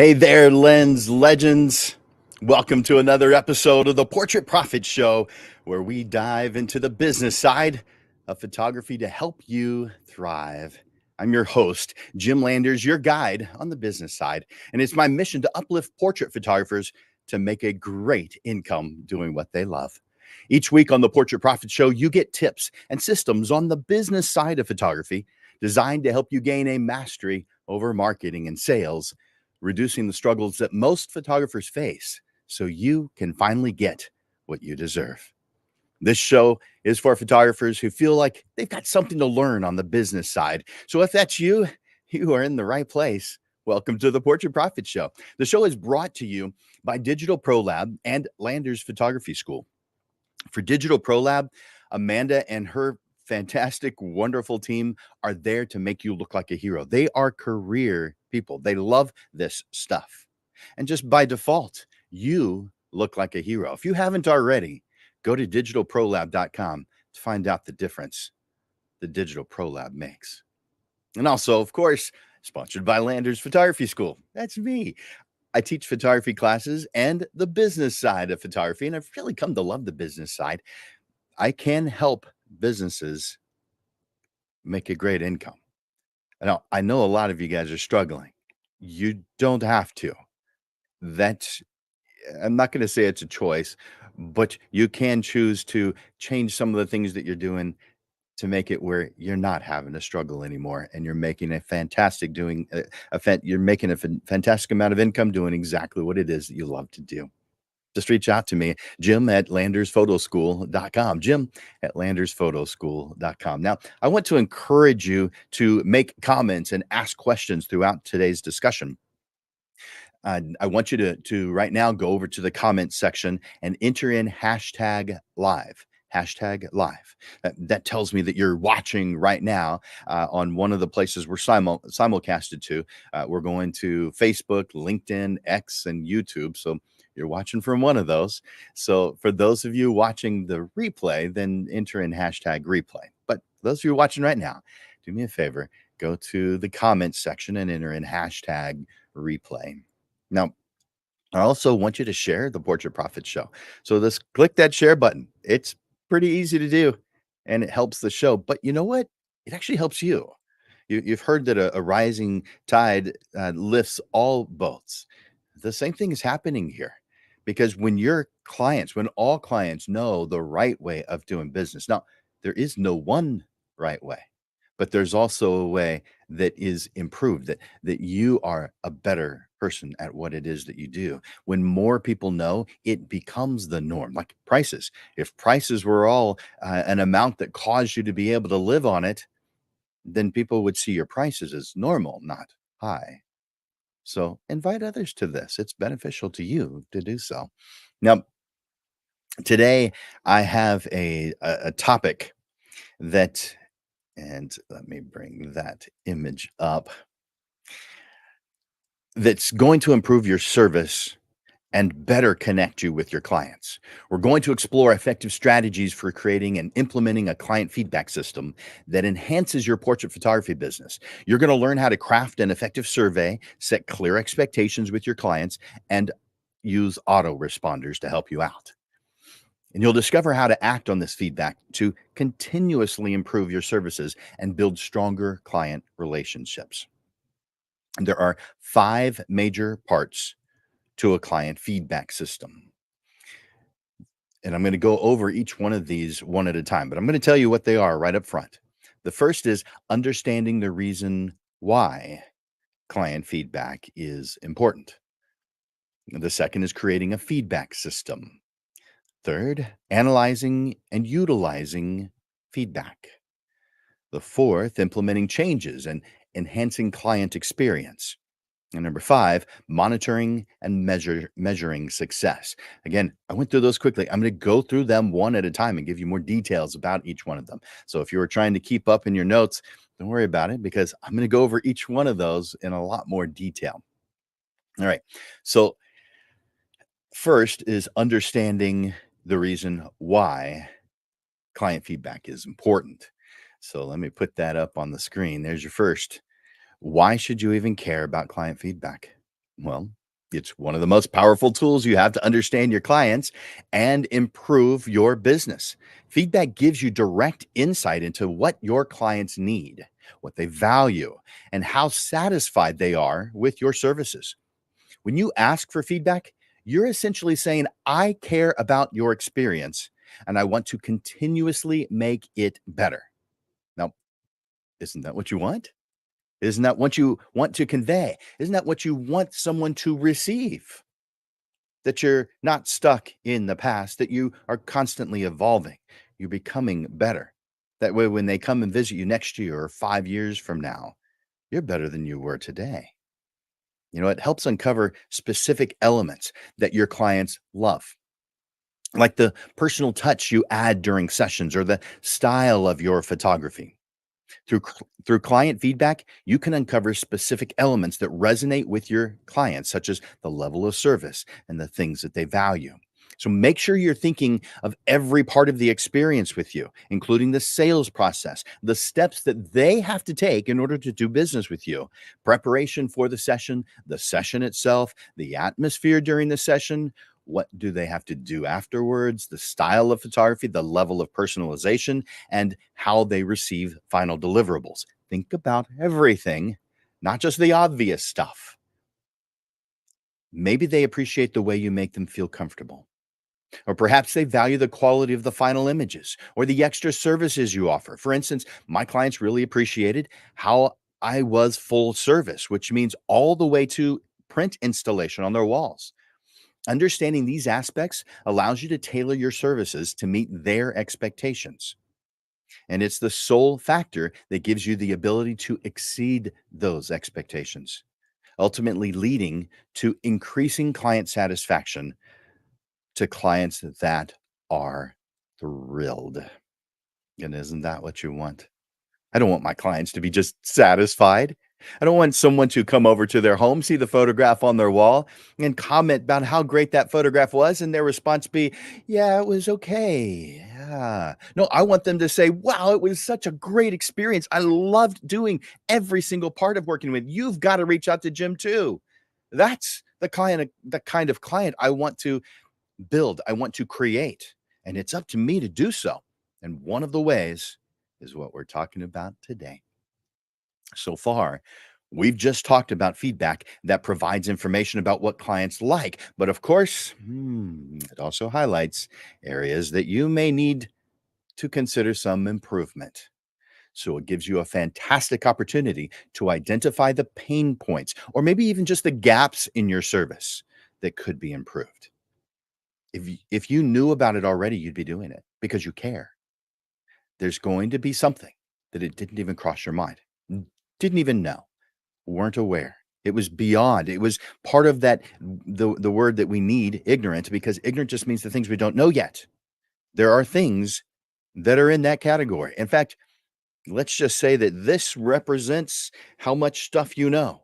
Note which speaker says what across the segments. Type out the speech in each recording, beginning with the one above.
Speaker 1: Hey there, Lens Legends. Welcome to another episode of the Portrait Profit Show, where we dive into the business side of photography to help you thrive. I'm your host, Jim Landers, your guide on the business side, and it's my mission to uplift portrait photographers to make a great income doing what they love. Each week on the Portrait Profit Show, you get tips and systems on the business side of photography designed to help you gain a mastery over marketing and sales, reducing the struggles that most photographers face so you can finally get what you deserve. This show is for photographers who feel like they've got something to learn on the business side. So if that's you, you are in the right place. Welcome to the Portrait Profit Show. The show is brought to you by Digital Pro Lab and Landers Photography School. For Digital Pro Lab, Amanda and her fantastic, wonderful team are there to make you look like a hero. They are career people. They love this stuff. And just by default, you look like a hero. If you haven't already, go to digitalprolab.com to find out the difference the Digital Pro Lab makes. And also, of course, sponsored by Landers Photography School. That's me. I teach photography classes and the business side of photography, and I've really come to love the business side. I can help businesses make a great income. Now, I know a lot of you guys are struggling. You don't have to. That's, I'm not going to say it's a choice, but you can choose to change some of the things that you're doing to make it where you're not having to struggle anymore, and you're making a fantastic doing you're making a fantastic amount of income doing exactly what it is that you love to do. Just reach out to me, Jim at landersphotoschool.com. Jim at landersphotoschool.com. Now, I want to encourage you to make comments and ask questions throughout today's discussion. I want you to right now go over to the comments section and enter in hashtag live. Hashtag live. That tells me that you're watching right now on one of the places we're simulcasted to. We're going to Facebook, LinkedIn, X, and YouTube. So you're watching from one of those. So for those of you watching the replay, then enter in hashtag replay. But those of you watching right now, do me a favor, go to the comments section and enter in hashtag replay. Now, I also want you to share the Portrait Profit Show. So just click that share button. It's pretty easy to do, and it helps the show. But you know what? It actually helps you. You've heard that a rising tide lifts all boats. The same thing is happening here, because when all clients know the right way of doing business. Now, there is no one right way, but there's also a way that is improved, that you are a better person at what it is that you do. When more people know, it becomes the norm. Like prices. If prices were all an amount that caused you to be able to live on it, then people would see your prices as normal, not high. So invite others to this. It's beneficial to you to do so. Now, today I have a topic that, and let me bring that image up, that's going to improve your service and better connect you with your clients. We're going to explore effective strategies for creating and implementing a client feedback system that enhances your portrait photography business. You're going to learn how to craft an effective survey, set clear expectations with your clients, and use autoresponders to help you out. And you'll discover how to act on this feedback to continuously improve your services and build stronger client relationships. And there are 5 major parts to a client feedback system. And I'm going to go over each one of these one at a time, but I'm going to tell you what they are right up front. The first is understanding the reason why client feedback is important. The second is creating a feedback system. Third, analyzing and utilizing feedback. The fourth, implementing changes and enhancing client experience. And number 5, monitoring and measuring success. Again, I went through those quickly. I'm going to go through them one at a time and give you more details about each one of them. So if you were trying to keep up in your notes, don't worry about it, because I'm going to go over each one of those in a lot more detail. All right. So first is understanding the reason why client feedback is important. So let me put that up on the screen. There's your first. Why should you even care about client feedback? Well, it's one of the most powerful tools you have to understand your clients and improve your business. Feedback gives you direct insight into what your clients need, what they value, and how satisfied they are with your services. When you ask for feedback, you're essentially saying, I care about your experience and I want to continuously make it better. Now, isn't that what you want? Isn't that what you want to convey? Isn't that what you want someone to receive? That you're not stuck in the past, that you are constantly evolving, you're becoming better. That way, when they come and visit you next year or 5 years from now, you're better than you were today. It helps uncover specific elements that your clients love, like the personal touch you add during sessions or the style of your photography. Through client feedback, you can uncover specific elements that resonate with your clients, such as the level of service and the things that they value. So make sure you're thinking of every part of the experience with you, including the sales process, the steps that they have to take in order to do business with you, preparation for the session itself, the atmosphere during the session. What do they have to do afterwards? The style of photography, the level of personalization, and how they receive final deliverables. Think about everything, not just the obvious stuff. Maybe they appreciate the way you make them feel comfortable. Or perhaps they value the quality of the final images or the extra services you offer. For instance, my clients really appreciated how I was full service, which means all the way to print installation on their walls. Understanding these aspects allows you to tailor your services to meet their expectations. And it's the sole factor that gives you the ability to exceed those expectations, ultimately leading to increasing client satisfaction to clients that are thrilled. And isn't that what you want? I don't want my clients to be just satisfied. I don't want someone to come over to their home, see the photograph on their wall, and comment about how great that photograph was, and their response be, "Yeah, it was okay. Yeah." No, I want them to say, "Wow, it was such a great experience. I loved doing every single part of working with. You've got to reach out to Jim too." That's the kind of client I want to build, I want to create, and it's up to me to do so. And one of the ways is what we're talking about today. So far, we've just talked about feedback that provides information about what clients like. But of course, it also highlights areas that you may need to consider some improvement. So it gives you a fantastic opportunity to identify the pain points or maybe even just the gaps in your service that could be improved. If you knew about it already, you'd be doing it because you care. There's going to be something that it didn't even cross your mind, didn't even know, weren't aware. It was beyond. It was part of that the word that we need, ignorant, because ignorant just means the things we don't know yet. There are things that are in that category. In fact, let's just say that this represents how much stuff you know.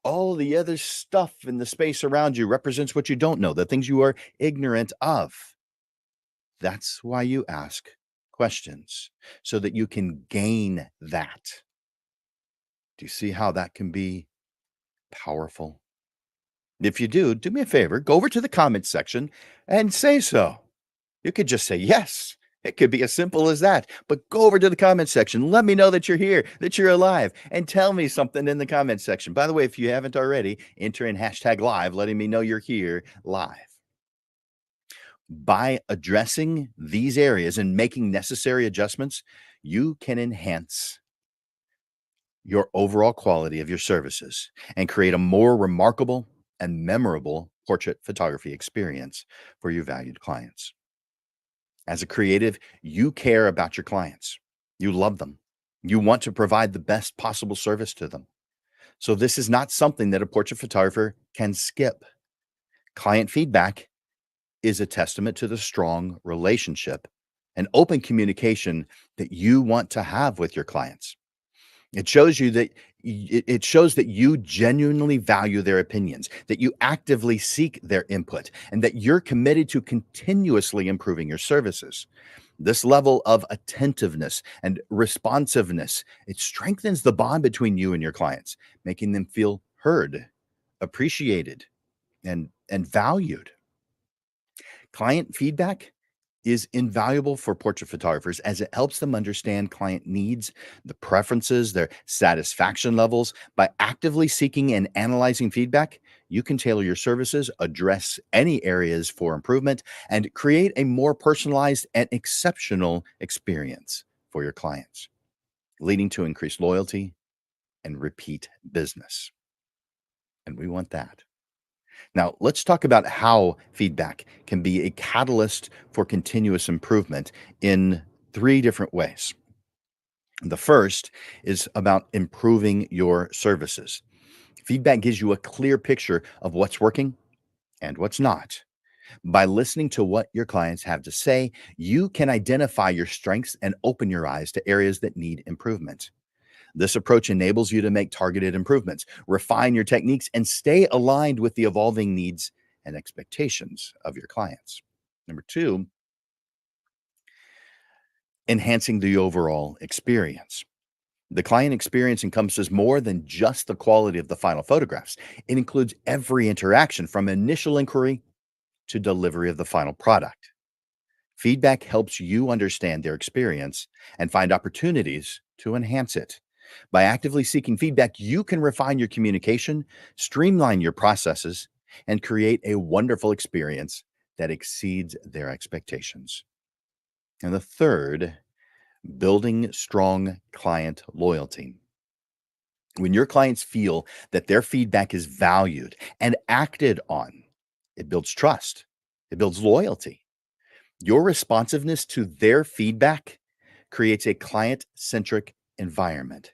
Speaker 1: All the other stuff in the space around you represents what you don't know, the things you are ignorant of. That's why you ask questions so that you can gain that. Do you see how that can be powerful? If you do me a favor, go over to the comments section and say so. You could just say yes. It could be as simple as that. But go over to the comment section. Let me know that you're here, that you're alive, and tell me something in the comment section. By the way, if you haven't already, enter in hashtag live, letting me know you're here live. By addressing these areas and making necessary adjustments, you can enhance your overall quality of your services and create a more remarkable and memorable portrait photography experience for your valued clients. As a creative, you care about your clients. You love them. You want to provide the best possible service to them. So, this is not something that a portrait photographer can skip. Client feedback is a testament to the strong relationship and open communication that you want to have with your clients. It shows that you genuinely value their opinions, that you actively seek their input, and that you're committed to continuously improving your services. This level of attentiveness and responsiveness, it strengthens the bond between you and your clients, making them feel heard, appreciated and valued. Client feedback is invaluable for portrait photographers as it helps them understand client needs, the preferences, their satisfaction levels. By actively seeking and analyzing feedback, you can tailor your services, address any areas for improvement, and create a more personalized and exceptional experience for your clients, leading to increased loyalty and repeat business. And we want that. Now, let's talk about how feedback can be a catalyst for continuous improvement in three different ways. The first is about improving your services. Feedback gives you a clear picture of what's working and what's not. By listening to what your clients have to say, you can identify your strengths and open your eyes to areas that need improvement. This approach enables you to make targeted improvements, refine your techniques, and stay aligned with the evolving needs and expectations of your clients. Number two, enhancing the overall experience. The client experience encompasses more than just the quality of the final photographs. It includes every interaction from initial inquiry to delivery of the final product. Feedback helps you understand their experience and find opportunities to enhance it. By actively seeking feedback, you can refine your communication, streamline your processes, and create a wonderful experience that exceeds their expectations. And the third, building strong client loyalty. When your clients feel that their feedback is valued and acted on, it builds trust, it builds loyalty. Your responsiveness to their feedback creates a client centric environment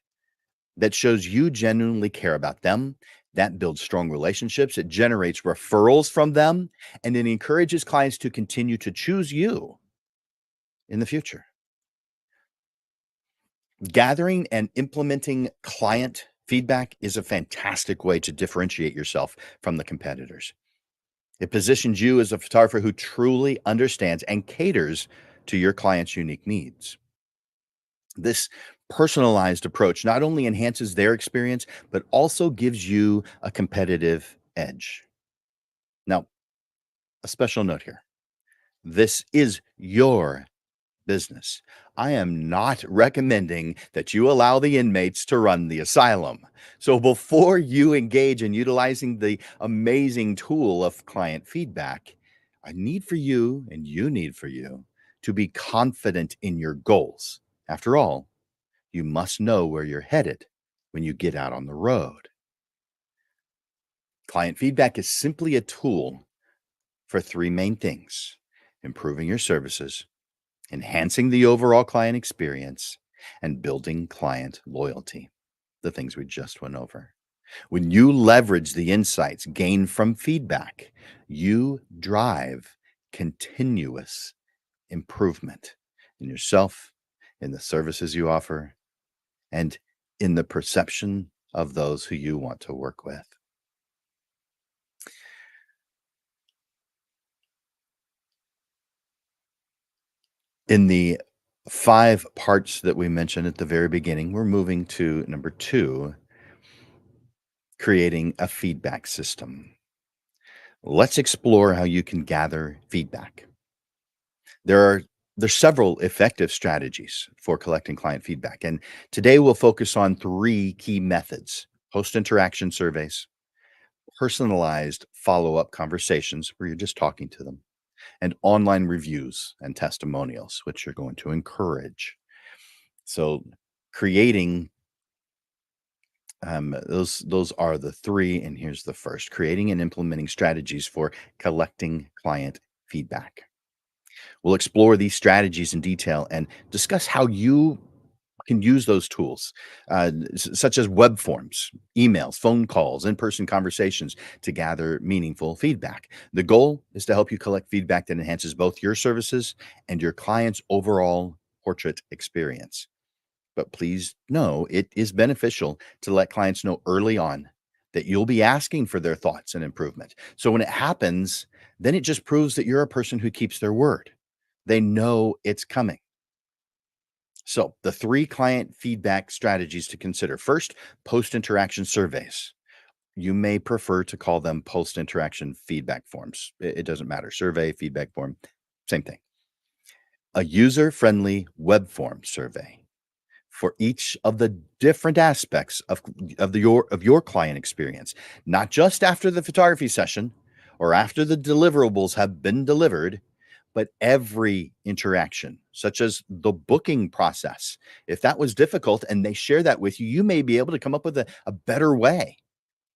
Speaker 1: that shows you genuinely care about them. That builds strong relationships. It generates referrals from them, and it encourages clients to continue to choose you in the future. Gathering and implementing client feedback is a fantastic way to differentiate yourself from the competitors. It positions you as a photographer who truly understands and caters to your client's unique needs. This personalized approach not only enhances their experience, but also gives you a competitive edge. Now, a special note here: this is your business. I am not recommending that you allow the inmates to run the asylum. So before you engage in utilizing the amazing tool of client feedback, I need for you and you need for you to be confident in your goals. After all, you must know where you're headed when you get out on the road. Client feedback is simply a tool for three main things: improving your services, enhancing the overall client experience, and building client loyalty, the things we just went over. When you leverage the insights gained from feedback, you drive continuous improvement in yourself, in the services you offer, and in the perception of those who you want to work with. In the five parts that we mentioned at the very beginning, we're moving to number two: creating a feedback system. Let's explore how you can gather feedback. There are there's several effective strategies for collecting client feedback, and today we'll focus on three key methods: post-interaction surveys, personalized follow-up conversations where you're just talking to them, and online reviews and testimonials, which you're going to encourage. So creating those are the three, and here's the first: creating and implementing strategies for collecting client feedback. We'll explore these strategies in detail and discuss how you can use those tools, such as web forms, emails, phone calls, in person conversations to gather meaningful feedback. The goal is to help you collect feedback that enhances both your services and your client's overall portrait experience. But please know it is beneficial to let clients know early on that you'll be asking for their thoughts and improvement. So when it happens, then it just proves that you're a person who keeps their word. They know it's coming. So, the three client feedback strategies to consider: first, post interaction surveys. You may prefer to call them post-interaction feedback forms. It doesn't matter. Survey, feedback form, same thing. A user-friendly web form survey for each of the different aspects of your client experience, not just after the photography session or after the deliverables have been delivered, but every interaction, such as the booking process. If that was difficult and they share that with you, you may be able to come up with a better way.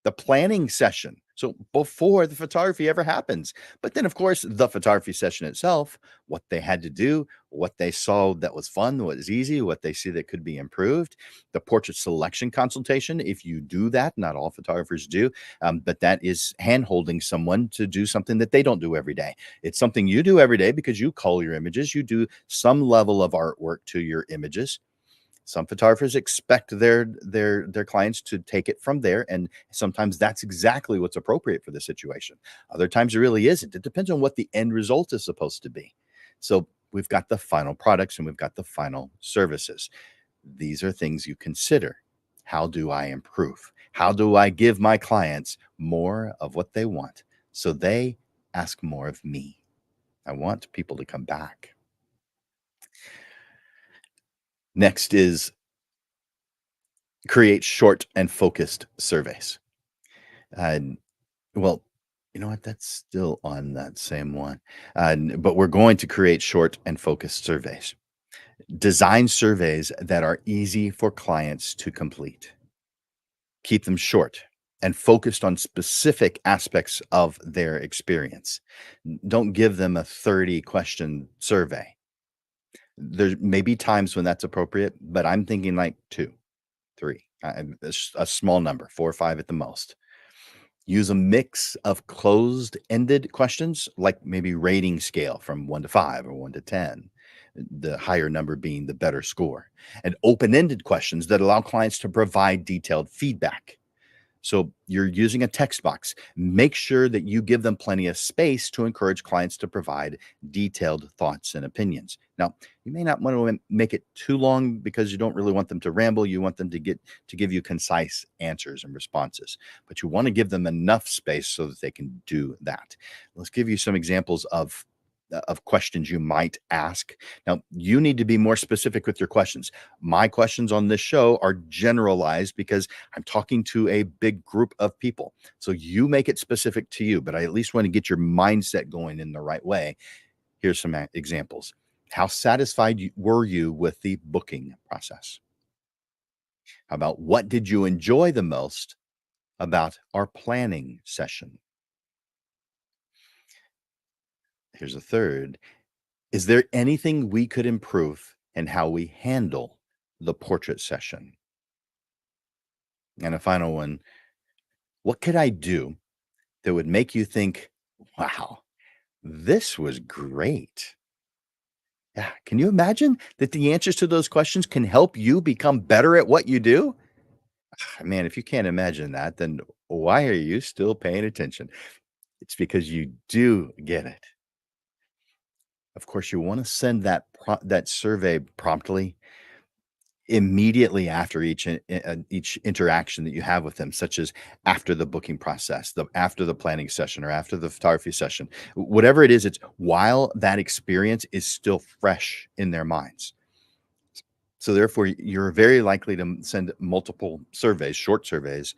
Speaker 1: The planning session. So before the photography ever happens. But then, of course, the photography session itself, what they had to do, what they saw that was fun, what was easy, what they see that could be improved. The portrait selection consultation, if you do that, not all photographers do, but that is hand holding someone to do something that they don't do every day. It's something you do every day because you cull your images, you do some level of artwork to your images. Some photographers expect their clients to take it from there, and sometimes that's exactly what's appropriate for the situation. Other times it really isn't. It depends on what the end result is supposed to be. So we've got the final products and we've got the final services. These are things you consider. How do I improve? How do I give my clients more of what they want so they ask more of me? I want people to come back. Next is create short and focused surveys. And well, you know what? That's still on that same one. But we're going to create short and focused surveys. Design surveys that are easy for clients to complete. Keep them short and focused on specific aspects of their experience. Don't give them a 30 question survey. There may be times when that's appropriate, but I'm thinking like two, three, a small number, 4 or 5 at the most. Use a mix of closed-ended questions, like maybe rating scale from 1 to 5 or 1 to 10, the higher number being the better score, and open-ended questions that allow clients to provide detailed feedback. So you're using a text box. Make sure that you give them plenty of space to encourage clients to provide detailed thoughts and opinions. Now, you may not want to make it too long because you don't really want them to ramble. You want them to give you concise answers and responses, but you want to give them enough space so that they can do that. Let's give you some examples of questions you might ask. Now, you need to be more specific with your questions. My questions on this show are generalized because I'm talking to a big group of people. So you make it specific to you, but I at least want to get your mindset going in the right way. Here's some examples. How satisfied were you with the booking process? How about what did you enjoy the most about our planning session? Here's a third. Is there anything we could improve in how we handle the portrait session? And a final one, what could I do that would make you think, wow, this was great? Yeah. Can you imagine that the answers to those questions can help you become better at what you do? Man, if you can't imagine that, then why are you still paying attention? It's because you do get it. Of course, you want to send that survey promptly immediately after each interaction that you have with them, such as after the booking process, after the planning session, or after the photography session. Whatever it is, it's while that experience is still fresh in their minds. So therefore, you're very likely to send multiple surveys, short surveys,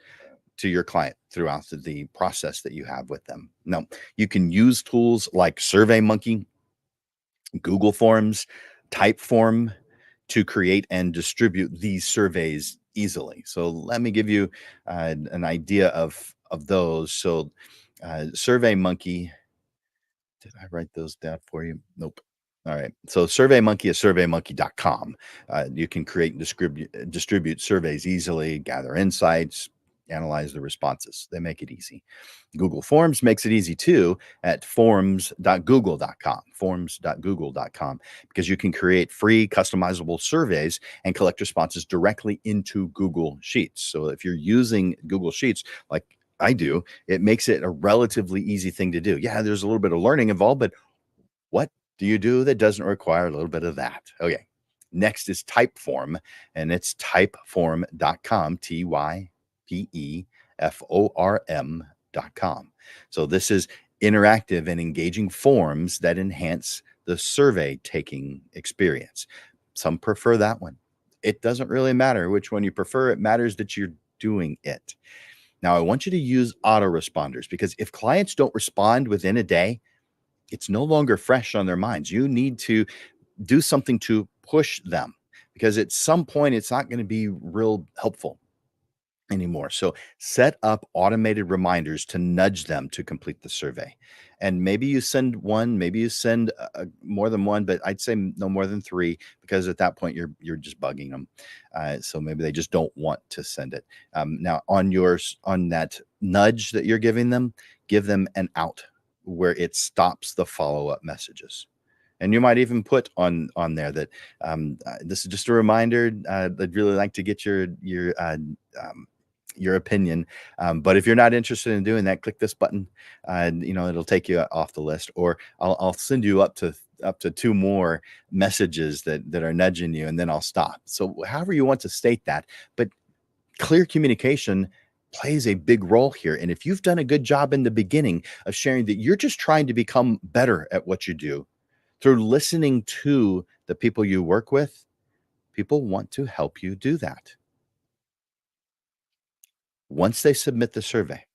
Speaker 1: to your client throughout the process that you have with them. Now, you can use tools like SurveyMonkey, Google Forms, Typeform to create and distribute these surveys easily. So let me give you an idea of those. So SurveyMonkey, did I write those down for you? Nope. All right. So SurveyMonkey is surveymonkey.com. You can create and distribute surveys easily, gather insights, analyze the responses. They make it easy. Google Forms makes it easy too at forms.google.com, forms.google.com, because you can create free customizable surveys and collect responses directly into Google Sheets. So if you're using Google Sheets like I do, it makes it a relatively easy thing to do. Yeah, there's a little bit of learning involved, but what do you do that doesn't require a little bit of that? Okay. Next is Typeform, and it's typeform.com, Typeform form.com. So this is interactive and engaging forms that enhance the survey taking experience. Some prefer that one. It doesn't really matter which one you prefer. It matters that you're doing it. Now, I want you to use autoresponders because if clients don't respond within a day, it's no longer fresh on their minds. You need to do something to push them because at some point it's not going to be real helpful anymore. So set up automated reminders to nudge them to complete the survey. And maybe you send one, maybe you send more than one, but I'd say no more than three because at that point you're just bugging them. So maybe they just don't want to send it. Now on that nudge that you're giving them, give them an out where it stops the follow up messages. And you might even put on there that this is just a reminder. I'd really like to get your opinion. But if you're not interested in doing that, click this button. It'll take you off the list, or I'll send you up to two more messages that are nudging you, and then I'll stop. So however you want to state that, but clear communication plays a big role here. And if you've done a good job in the beginning of sharing that you're just trying to become better at what you do through listening to the people you work with, people want to help you do that. Once they submit the survey,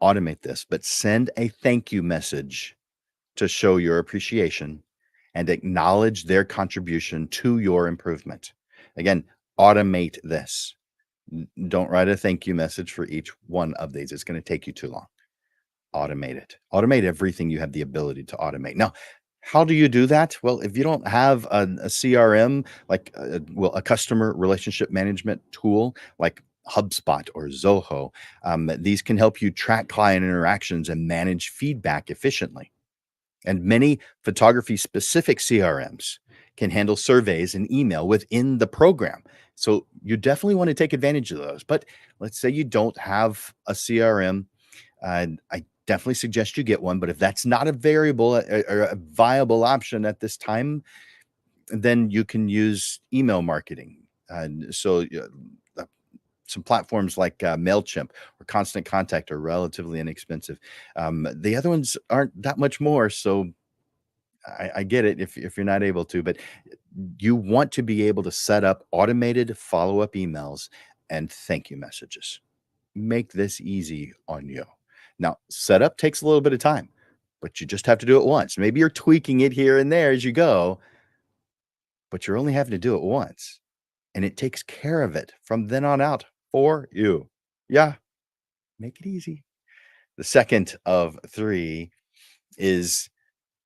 Speaker 1: automate this, but send a thank you message to show your appreciation and acknowledge their contribution to your improvement. Again, automate this. Don't write a thank you message for each one of these. It's going to take you too long. Automate it. Automate everything you have the ability to automate. Now, how do you do that? Well, if you don't have a CRM, like a customer relationship management tool like HubSpot or Zoho, these can help you track client interactions and manage feedback efficiently. And many photography specific CRMs can handle surveys and email within the program. So you definitely want to take advantage of those. But let's say you don't have a CRM. I definitely suggest you get one. But if that's not a variable or a viable option at this time, then you can use email marketing. Some platforms like MailChimp or Constant Contact are relatively inexpensive. The other ones aren't that much more. So I get it if you're not able to, but you want to be able to set up automated follow-up emails and thank you messages. Make this easy on you. Now, setup takes a little bit of time, but you just have to do it once. Maybe you're tweaking it here and there as you go, but you're only having to do it once, and it takes care of it from then on out for you. Yeah, make it easy. The second of three is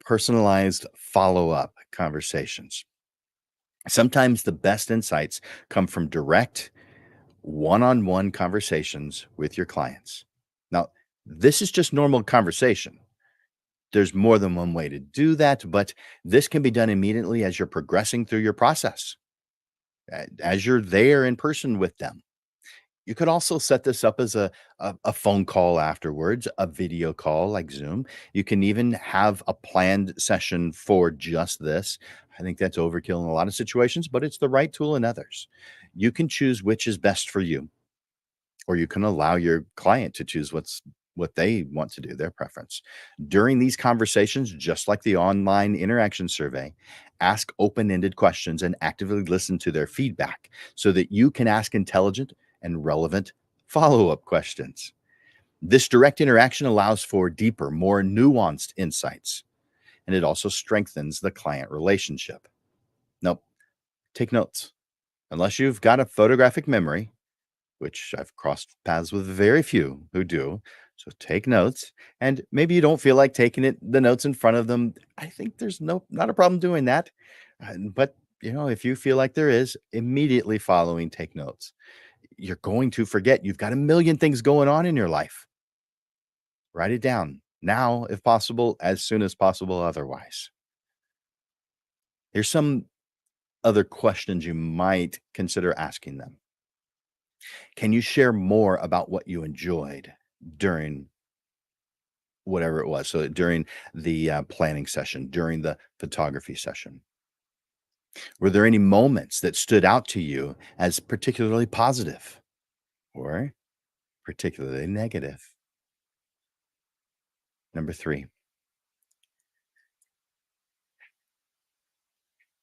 Speaker 1: personalized follow-up conversations. Sometimes the best insights come from direct one-on-one conversations with your clients. Now, this is just normal conversation. There's more than one way to do that, but this can be done immediately as you're progressing through your process, as you're there in person with them. You could also set this up as a phone call afterwards, a video call like Zoom. You can even have a planned session for just this. I think that's overkill in a lot of situations, but it's the right tool in others. You can choose which is best for you, or you can allow your client to choose what they want to do, their preference. During these conversations, just like the online interaction survey, ask open-ended questions and actively listen to their feedback so that you can ask intelligent and relevant follow-up questions. This direct interaction allows for deeper, more nuanced insights, and it also strengthens the client relationship. Now, take notes. Unless you've got a photographic memory, which I've crossed paths with very few who do. So take notes, and maybe you don't feel like taking the notes in front of them. I think there's not a problem doing that. But if you feel like there is, immediately following, take notes. You're going to forget. You've got a million things going on in your life. Write it down now, if possible, as soon as possible, otherwise. Here's some other questions you might consider asking them. Can you share more about what you enjoyed during whatever it was? So during the planning session, during the photography session, were there any moments that stood out to you as particularly positive? Or particularly negative. Number 3,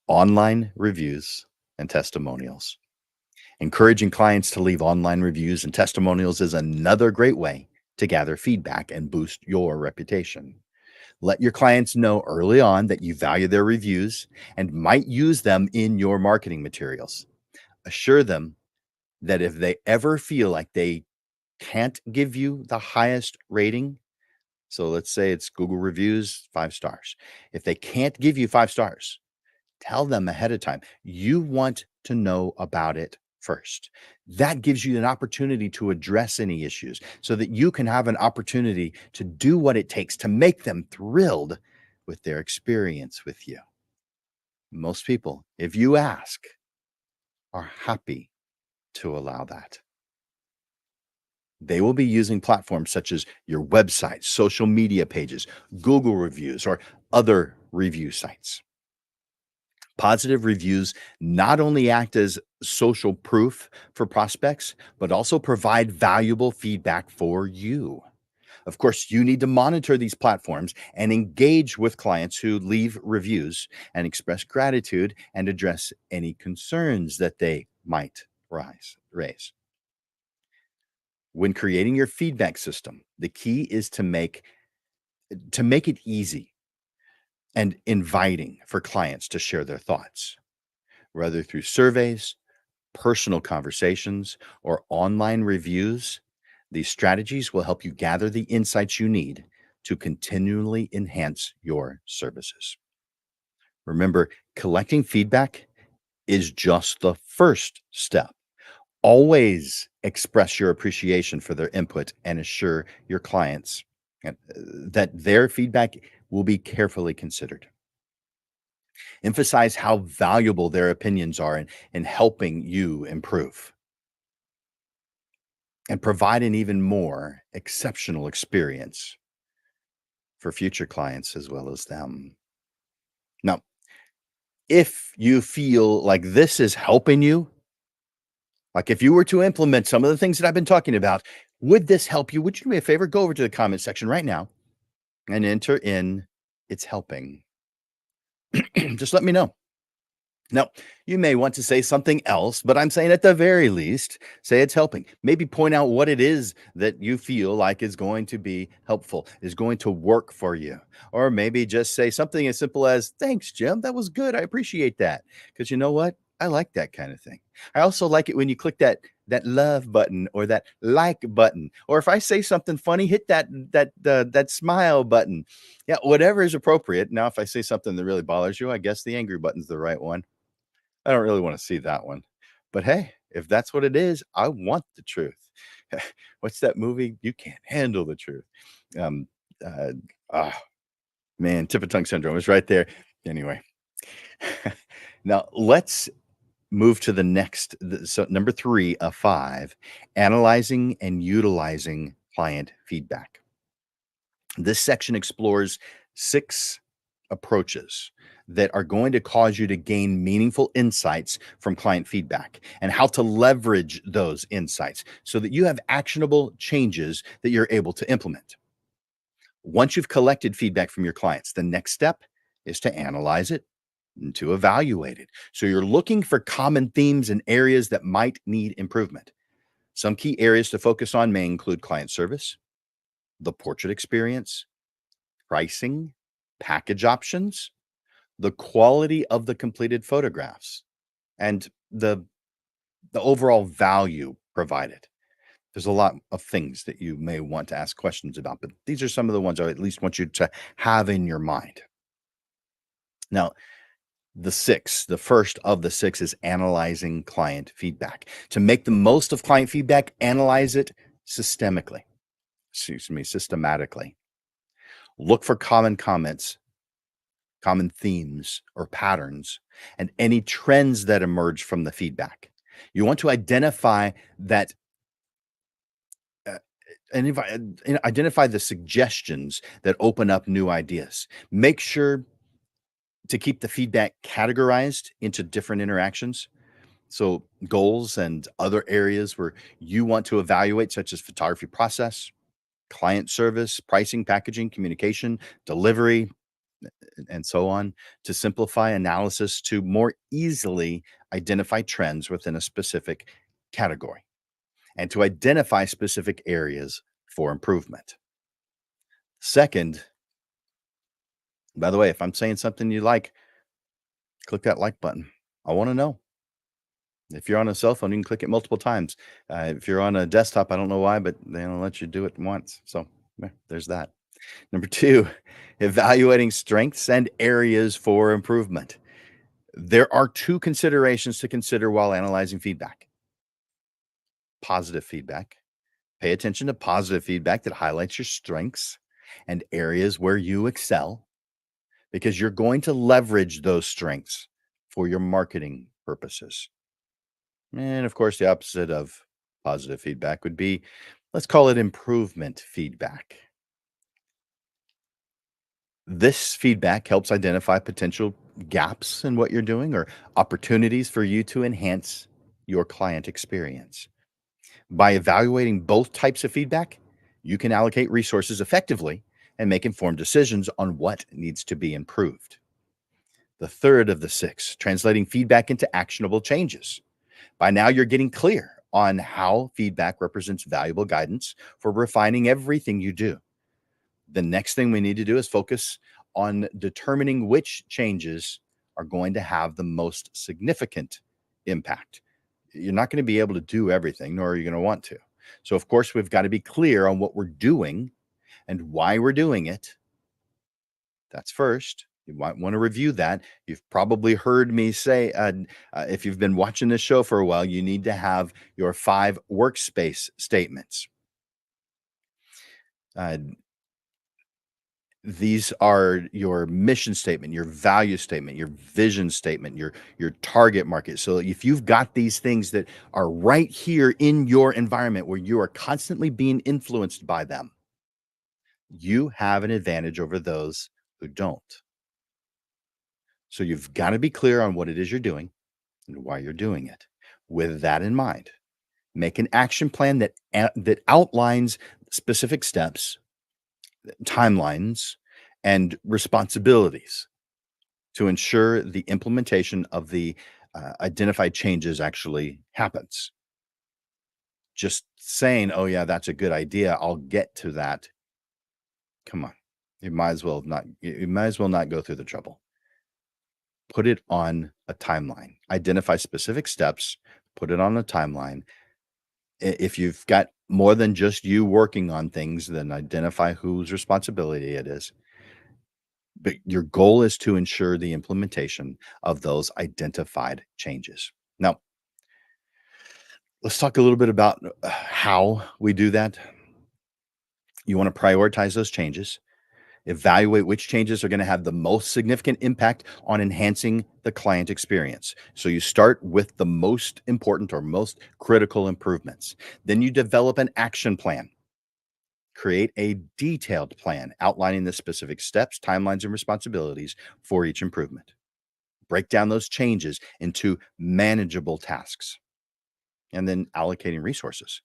Speaker 1: online reviews and testimonials. Encouraging clients to leave online reviews and testimonials is another great way to gather feedback and boost your reputation. Let your clients know early on that you value their reviews and might use them in your marketing materials. Assure them that if they ever feel like they can't give you the highest rating, so let's say it's Google reviews, 5 stars. If they can't give you 5 stars, tell them ahead of time. You want to know about it first. That gives you an opportunity to address any issues so that you can have an opportunity to do what it takes to make them thrilled with their experience with you. Most people, if you ask, are happy to allow that. They will be using platforms such as your website, social media pages, Google reviews, or other review sites. Positive reviews not only act as social proof for prospects, but also provide valuable feedback for you. Of course, you need to monitor these platforms and engage with clients who leave reviews and express gratitude and address any concerns that they might raise. When creating your feedback system, the key is to make it easy and inviting for clients to share their thoughts, whether through surveys, personal conversations, or online reviews. These strategies will help you gather the insights you need to continually enhance your services. Remember, collecting feedback is just the first step. Always express your appreciation for their input and assure your clients that their feedback will be carefully considered. Emphasize how valuable their opinions are in helping you improve and provide an even more exceptional experience for future clients as well as them. Now, if you feel like this is helping you, like if you were to implement some of the things that I've been talking about, would this help you? Would you do me a favor? Go over to the comment section right now and enter in "it's helping." Just let me know. Now, you may want to say something else, but I'm saying at the very least, say it's helping. Maybe point out what it is that you feel like is going to be helpful, is going to work for you. Or maybe just say something as simple as, "Thanks, Jim. That was good. I appreciate that." Because you know what? I like that kind of thing. I also like it when you click that love button or that like button. Or if I say something funny, hit that smile button. Yeah, whatever is appropriate. Now, if I say something that really bothers you, I guess the angry button's the right one. I don't really wanna see that one. But hey, if that's what it is, I want the truth. What's that movie? You Can't Handle the Truth. Um, uh, ah, man, tip of tongue syndrome is right there. Anyway, now let's move to the next. So number 3 of 5, analyzing and utilizing client feedback. This section explores 6 approaches that are going to cause you to gain meaningful insights from client feedback and how to leverage those insights so that you have actionable changes that you're able to implement. Once you've collected feedback from your clients, the next step is to analyze it and to evaluate it. So you're looking for common themes and areas that might need improvement. Some key areas to focus on may include client service, the portrait experience, pricing, package options, the quality of the completed photographs, and the overall value provided. There's a lot of things that you may want to ask questions about, but these are some of the ones I at least want you to have in your mind. Now, the first of the 6 is analyzing client feedback. To make the most of client feedback, analyze it systematically. Look for common comments, common themes or patterns, and any trends that emerge from the feedback. You want to identify that uh, identify the suggestions that open up new ideas. Make sure to keep the feedback categorized into different interactions. So, goals and other areas where you want to evaluate, such as photography process, client service, pricing, packaging, communication, delivery, and so on, to simplify analysis to more easily identify trends within a specific category and to identify specific areas for improvement. Second, by the way, if I'm saying something you like, click that like button. I want to know. If you're on a cell phone, you can click it multiple times. If you're on a desktop, I don't know why, but they don't let you do it once. So there's that. Number two, evaluating strengths and areas for improvement. There are two considerations to consider while analyzing feedback: positive feedback. Pay attention to positive feedback that highlights your strengths and areas where you excel, because you're going to leverage those strengths for your marketing purposes. And of course, the opposite of positive feedback would be, let's call it improvement feedback. This feedback helps identify potential gaps in what you're doing or opportunities for you to enhance your client experience. By evaluating both types of feedback, you can allocate resources effectively and make informed decisions on what needs to be improved. The third of the six, translating feedback into actionable changes. By now, you're getting clear on how feedback represents valuable guidance for refining everything you do. The next thing we need to do is focus on determining which changes are going to have the most significant impact. You're not going to be able to do everything, nor are you going to want to. So, of course, we've got to be clear on what we're doing and why we're doing it. That's first. You might want to review that. You've probably heard me say, if you've been watching this show for a while, you need to have your 5 workspace statements. Uh, these are your mission statement, your value statement, your vision statement, your target market. So if you've got these things that are right here in your environment where you are constantly being influenced by them, you have an advantage over those who don't. So you've got to be clear on what it is you're doing and why you're doing it. With that in mind, make an action plan that outlines specific steps, timelines, and responsibilities to ensure the implementation of the identified changes actually happens. Just saying, "Oh yeah, that's a good idea. I'll get to that." Come on, you might as well not. You might as well not go through the trouble. Put it on a timeline. Identify specific steps. Put it on a timeline. If you've got more than just you working on things, then identify whose responsibility it is. But your goal is to ensure the implementation of those identified changes. Now, let's talk a little bit about how we do that. You want to prioritize those changes, evaluate which changes are going to have the most significant impact on enhancing the client experience. So you start with the most important or most critical improvements. Then you develop an action plan. Create a detailed plan outlining the specific steps, timelines, and responsibilities for each improvement. Break down those changes into manageable tasks, and then allocating resources.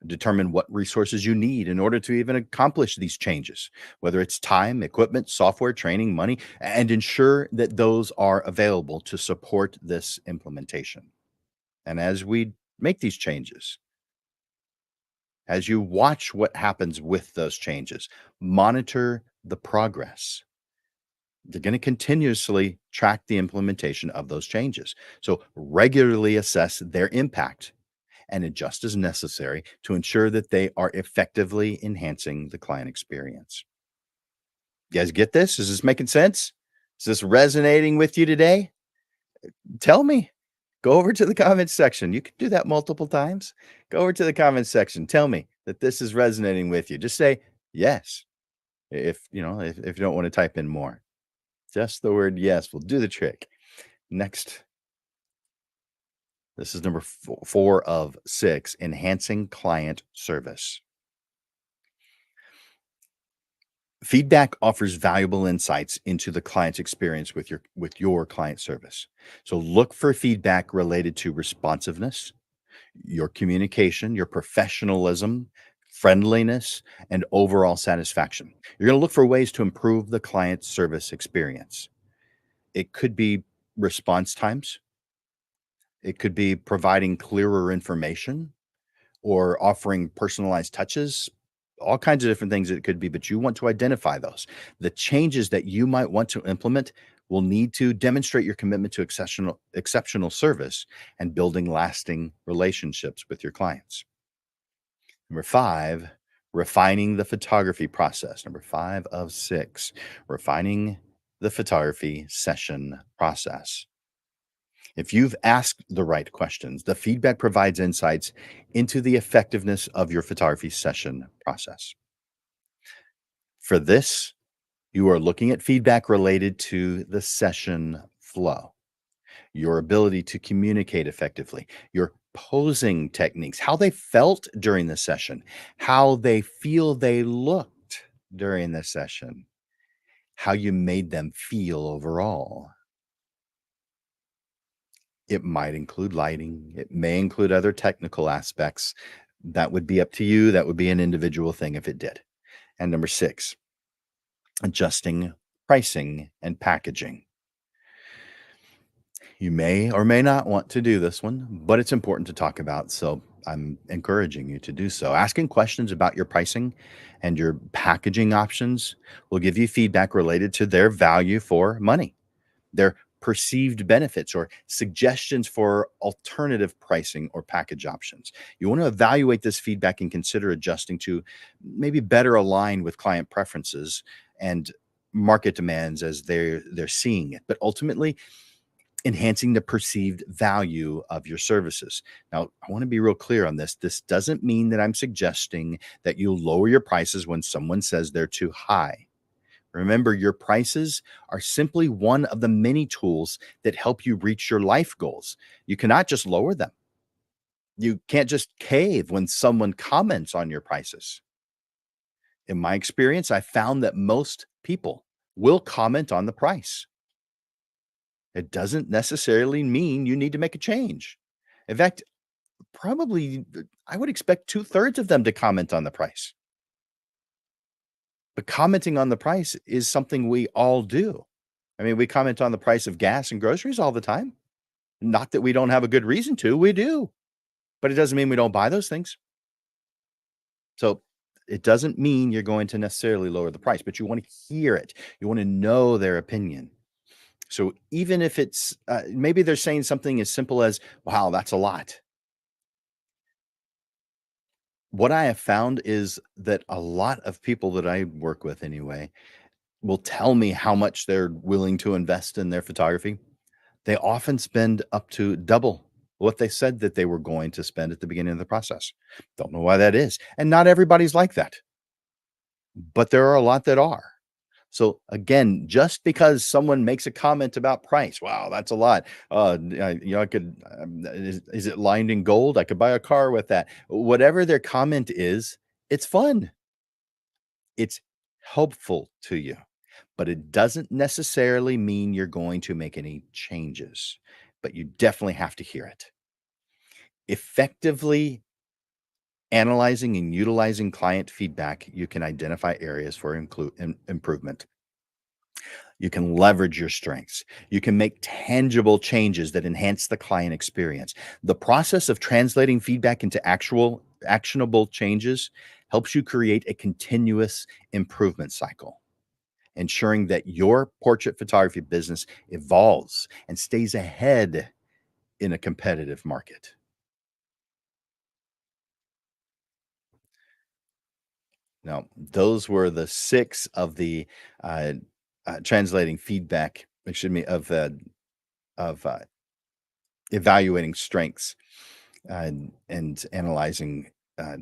Speaker 1: Determine what resources you need in order to even accomplish these changes, whether it's time, equipment, software, training, money, and ensure that those are available to support this implementation. And as we make these changes, as you watch what happens with those changes, monitor the progress. They're going to continuously track the implementation of those changes. So regularly assess their impact and adjust as necessary to ensure that they are effectively enhancing the client experience. You guys get this? Is this making sense? Is this resonating with you today? Tell me. Go over to the comments section. You can do that multiple times. Go over to the comments section. Tell me that this is resonating with you. Just say yes. If you don't want to type in more. Just the word yes will do the trick. Next, this is number 4 of 6, enhancing client service. Feedback offers valuable insights into the client's experience with your client service. So look for feedback related to responsiveness, your communication, your professionalism, friendliness, and overall satisfaction. You're going to look for ways to improve the client service experience. It could be response times, it could be providing clearer information or offering personalized touches, all kinds of different things it could be, but you want to identify those. The changes that you might want to implement will need to demonstrate your commitment to exceptional service and building lasting relationships with your clients. Number 5, refining the photography process. Number 5 of 6, refining the photography session process. If you've asked the right questions, the feedback provides insights into the effectiveness of your photography session process. For this, you are looking at feedback related to the session flow, your ability to communicate effectively, your posing techniques, how they felt during the session, how they feel they looked during the session, how you made them feel overall. It might include lighting, it may include other technical aspects. That would be up to you, that would be an individual thing if it did. And number 6, adjusting pricing and packaging. You may or may not want to do this one, but it's important to talk about, so I'm encouraging you to do so. Asking questions about your pricing and your packaging options will give you feedback related to their value for money, their perceived benefits, or suggestions for alternative pricing or package options. You want to evaluate this feedback and consider adjusting to maybe better align with client preferences and market demands as they're seeing it. But ultimately, enhancing the perceived value of your services. Now, I want to be real clear on this. This doesn't mean that I'm suggesting that you lower your prices when someone says they're too high. Remember, your prices are simply one of the many tools that help you reach your life goals. You cannot just lower them. You can't just cave when someone comments on your prices. In my experience, I found that most people will comment on the price. It doesn't necessarily mean you need to make a change. In fact, probably I would expect two-thirds of them to comment on the price. But commenting on the price is something we all do. I mean, we comment on the price of gas and groceries all the time. Not that we don't have a good reason to, we do. But it doesn't mean we don't buy those things. So it doesn't mean you're going to necessarily lower the price, but you want to hear it. You want to know their opinion. So even if it's maybe they're saying something as simple as, wow, that's a lot. What I have found is that a lot of people that I work with anyway will tell me how much they're willing to invest in their photography. They often spend up to double what they said that they were going to spend at the beginning of the process. Don't know why that is. And not everybody's like that, but there are a lot that are. So again, just because someone makes a comment about price, wow, that's a lot. I could, is it lined in gold? I could buy a car with that. Whatever their comment is, it's fun. It's helpful to you, but it doesn't necessarily mean you're going to make any changes, but you definitely have to hear it. Effectively analyzing and utilizing client feedback, you can identify areas for improvement. You can leverage your strengths. You can make tangible changes that enhance the client experience. The process of translating feedback into actual actionable changes helps you create a continuous improvement cycle, ensuring that your portrait photography business evolves and stays ahead in a competitive market. Now, those were the 6 of the uh, translating feedback, excuse me, of evaluating strengths and analyzing uh,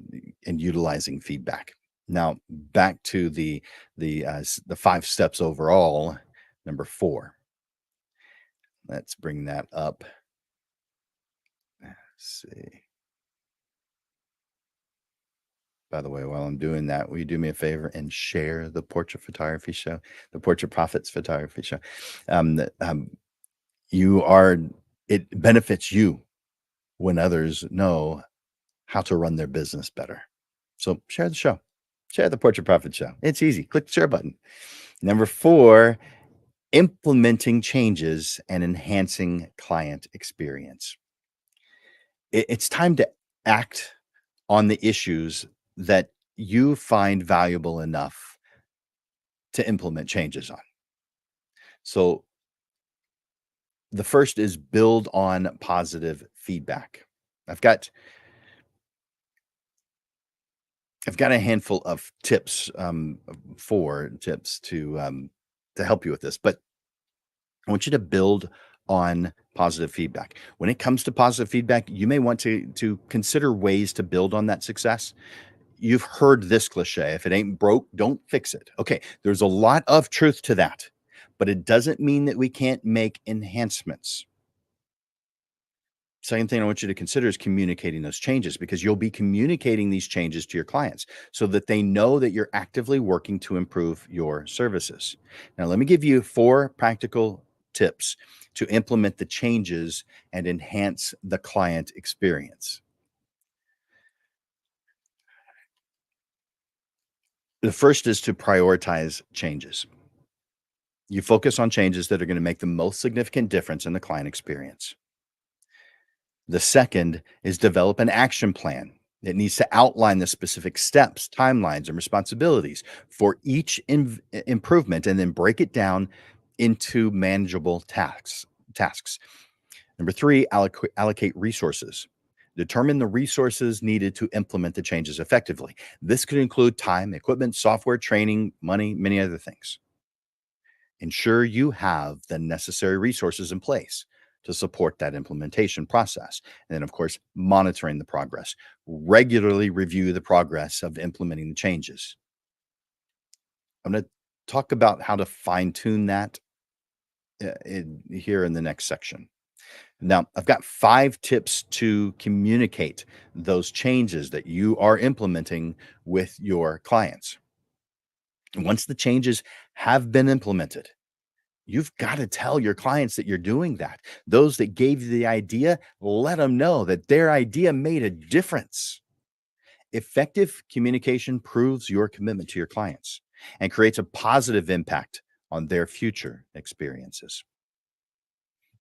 Speaker 1: and utilizing feedback. Now, back to the 5 steps overall. Number 4. Let's bring that up. Let's see. By the way, while I'm doing that, will you do me a favor and share the Portrait Photography Show, the Portrait Profits Photography Show? That you are, it benefits you when others know how to run their business better. So share the show, share the Portrait Profit Show. It's easy. Click the share button. Number 4, implementing changes and enhancing client experience. It's time to act on the issues that you find valuable enough to implement changes on. So the first is build on positive feedback. I've got I've got a handful of tips, 4 tips to help you with this, but I want you to build on positive feedback. When it comes to positive feedback, you may want to consider ways to build on that success. You've heard this cliche, if it ain't broke, don't fix it. Okay, there's a lot of truth to that, but it doesn't mean that we can't make enhancements. Second thing I want you to consider is communicating those changes, because you'll be communicating these changes to your clients so that they know that you're actively working to improve your services. Now, let me give you 4 practical tips to implement the changes and enhance the client experience. The first is to prioritize changes. You focus on changes that are going to make the most significant difference in the client experience. The second is develop an action plan. It needs to outline the specific steps, timelines, and responsibilities for each improvement, and then break it down into manageable tasks. Number 3, allocate resources. Determine the resources needed to implement the changes effectively. This could include time, equipment, software, training, money, many other things. Ensure you have the necessary resources in place to support that implementation process. And then, of course, monitoring the progress. Regularly review the progress of implementing the changes. I'm going to talk about how to fine tune that here in the next section. Now, I've got 5 tips to communicate those changes that you are implementing with your clients. Once the changes have been implemented, you've got to tell your clients that you're doing that. Those that gave you the idea, let them know that their idea made a difference. Effective communication proves your commitment to your clients and creates a positive impact on their future experiences.